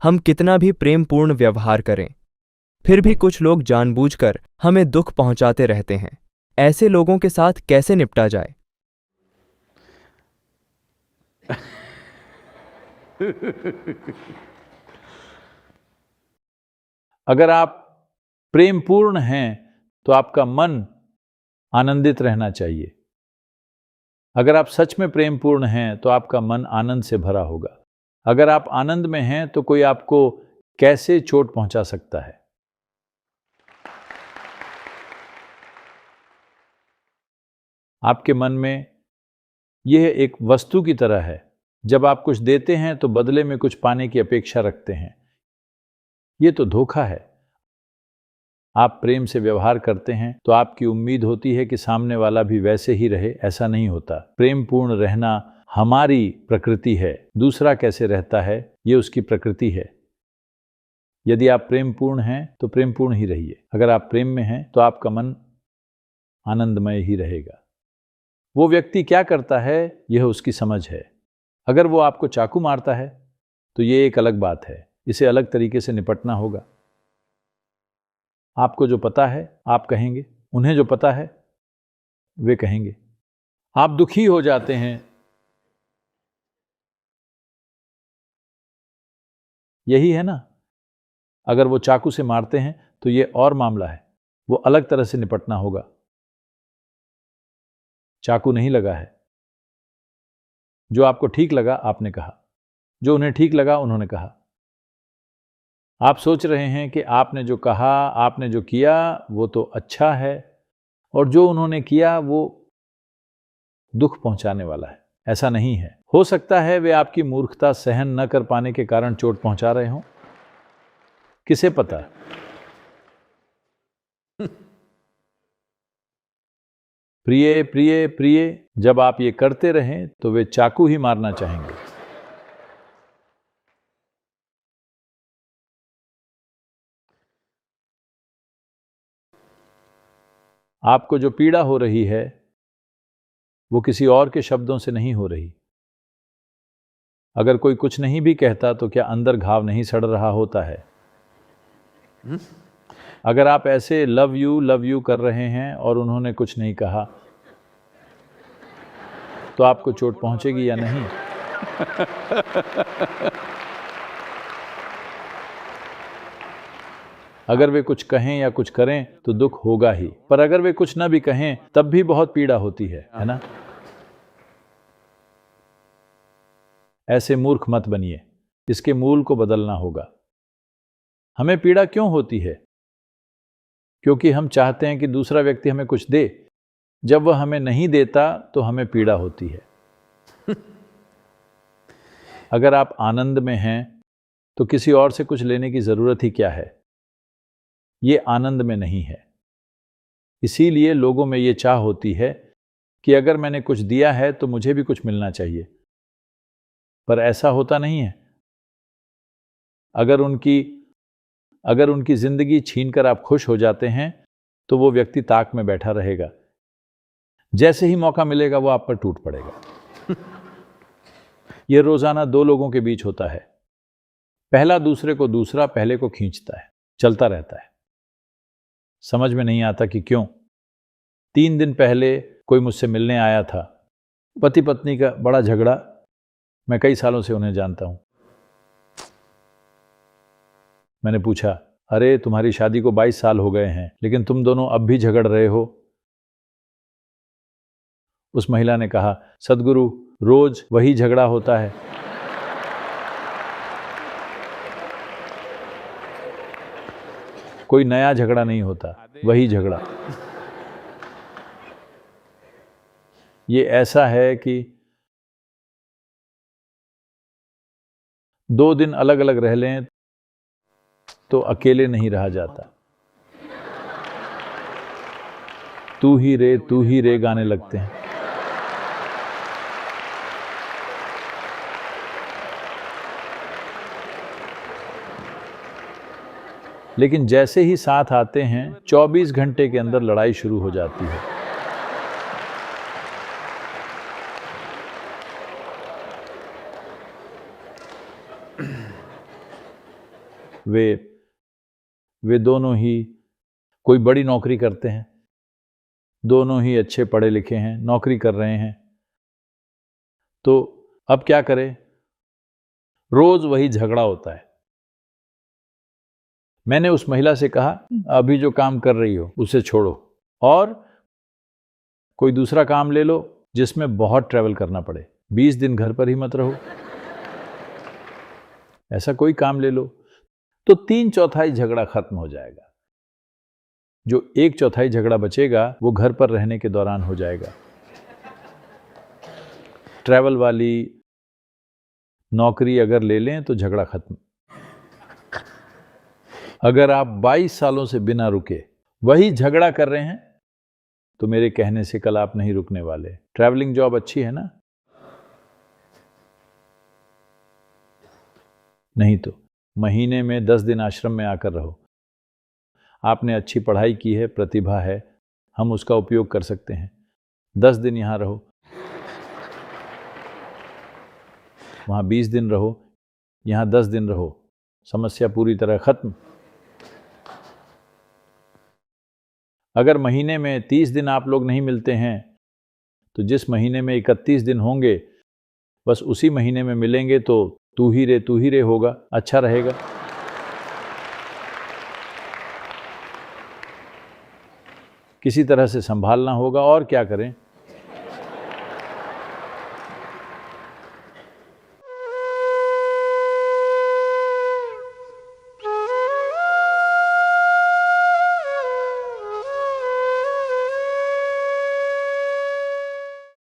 हम कितना भी प्रेमपूर्ण व्यवहार करें, फिर भी कुछ लोग जानबूझकर हमें दुख पहुंचाते रहते हैं। ऐसे लोगों के साथ कैसे निपटा जाए? अगर आप प्रेमपूर्ण हैं तो आपका मन आनंदित रहना चाहिए। अगर आप सच में प्रेमपूर्ण हैं तो आपका मन आनंद से भरा होगा। अगर आप आनंद में हैं तो कोई आपको कैसे चोट पहुंचा सकता है? आपके मन में यह एक वस्तु की तरह है। जब आप कुछ देते हैं तो बदले में कुछ पाने की अपेक्षा रखते हैं। यह तो धोखा है। आप प्रेम से व्यवहार करते हैं तो आपकी उम्मीद होती है कि सामने वाला भी वैसे ही रहे। ऐसा नहीं होता। प्रेमपूर्ण रहना हमारी प्रकृति है। दूसरा कैसे रहता है यह उसकी प्रकृति है। यदि आप प्रेमपूर्ण हैं तो प्रेमपूर्ण ही रहिए। अगर आप प्रेम में हैं तो आपका मन आनंदमय ही रहेगा। वो व्यक्ति क्या करता है यह उसकी समझ है। अगर वो आपको चाकू मारता है तो ये एक अलग बात है। इसे अलग तरीके से निपटना होगा। आपको जो पता है आप कहेंगे, उन्हें जो पता है वे कहेंगे। आप दुखी हो जाते हैं, यही है ना। अगर वो चाकू से मारते हैं तो ये और मामला है। वो अलग तरह से निपटना होगा। चाकू नहीं लगा है। जो आपको ठीक लगा आपने कहा, जो उन्हें ठीक लगा उन्होंने कहा। आप सोच रहे हैं कि आपने जो कहा, आपने जो किया वो तो अच्छा है, और जो उन्होंने किया वो दुख पहुंचाने वाला है। ऐसा नहीं है। हो सकता है वे आपकी मूर्खता सहन न कर पाने के कारण चोट पहुंचा रहे हों। किसे पता? प्रिय प्रिय प्रिय, जब आप ये करते रहें तो वे चाकू ही मारना चाहेंगे। आपको जो पीड़ा हो रही है वो किसी और के शब्दों से नहीं हो रही। अगर कोई कुछ नहीं भी कहता तो क्या अंदर घाव नहीं सड़ रहा होता है? अगर आप ऐसे लव यू कर रहे हैं और उन्होंने कुछ नहीं कहा तो आपको चोट पहुंचेगी या नहीं? अगर वे कुछ कहें या कुछ करें तो दुख होगा ही, पर अगर वे कुछ ना भी कहें तब भी बहुत पीड़ा होती है ना? ऐसे मूर्ख मत बनिए। इसके मूल को बदलना होगा। हमें पीड़ा क्यों होती है? क्योंकि हम चाहते हैं कि दूसरा व्यक्ति हमें कुछ दे। जब वह हमें नहीं देता तो हमें पीड़ा होती है। अगर आप आनंद में हैं तो किसी और से कुछ लेने की जरूरत ही क्या है? ये आनंद में नहीं है। इसीलिए लोगों में ये चाह होती है कि अगर मैंने कुछ दिया है तो मुझे भी कुछ मिलना चाहिए, पर ऐसा होता नहीं है। अगर उनकी जिंदगी छीनकर आप खुश हो जाते हैं तो वो व्यक्ति ताक में बैठा रहेगा। जैसे ही मौका मिलेगा वो आप पर टूट पड़ेगा। यह रोजाना दो लोगों के बीच होता है। पहला दूसरे को, दूसरा पहले को खींचता है। चलता रहता है। समझ में नहीं आता कि क्यों। 3 दिन पहले कोई मुझसे मिलने आया था। पति पत्नी का बड़ा झगड़ा। मैं कई सालों से उन्हें जानता हूं। मैंने पूछा, अरे तुम्हारी शादी को 22 साल हो गए हैं लेकिन तुम दोनों अब भी झगड़ रहे हो? उस महिला ने कहा, सद्गुरु रोज वही झगड़ा होता है। कोई नया झगड़ा नहीं होता, वही झगड़ा। ये ऐसा है कि 2 दिन अलग अलग रह लें तो अकेले नहीं रहा जाता। तू ही रे गाने लगते हैं। लेकिन जैसे ही साथ आते हैं 24 घंटे के अंदर लड़ाई शुरू हो जाती है। वे दोनों ही कोई बड़ी नौकरी करते हैं, दोनों ही अच्छे पढ़े लिखे हैं, नौकरी कर रहे हैं। तो अब क्या करें? रोज वही झगड़ा होता है। मैंने उस महिला से कहा, अभी जो काम कर रही हो उसे छोड़ो और कोई दूसरा काम ले लो जिसमें बहुत ट्रैवल करना पड़े। 20 दिन घर पर ही मत रहो, ऐसा कोई काम ले लो। तो 3/4 झगड़ा खत्म हो जाएगा। जो 1/4 झगड़ा बचेगा वो घर पर रहने के दौरान हो जाएगा। ट्रैवल वाली नौकरी अगर ले लें तो झगड़ा खत्म। अगर आप 22 सालों से बिना रुके वही झगड़ा कर रहे हैं तो मेरे कहने से कल आप नहीं रुकने वाले। ट्रैवलिंग जॉब अच्छी है ना? नहीं तो महीने में 10 दिन आश्रम में आकर रहो। आपने अच्छी पढ़ाई की है, प्रतिभा है, हम उसका उपयोग कर सकते हैं। 10 दिन यहां रहो, वहां 20 दिन रहो, यहां 10 दिन रहो, समस्या पूरी तरह खत्म। अगर महीने में 30 दिन आप लोग नहीं मिलते हैं तो जिस महीने में 31 दिन होंगे बस उसी महीने में मिलेंगे तो तू ही रे होगा, अच्छा रहेगा। किसी तरह से संभालना होगा और क्या करें।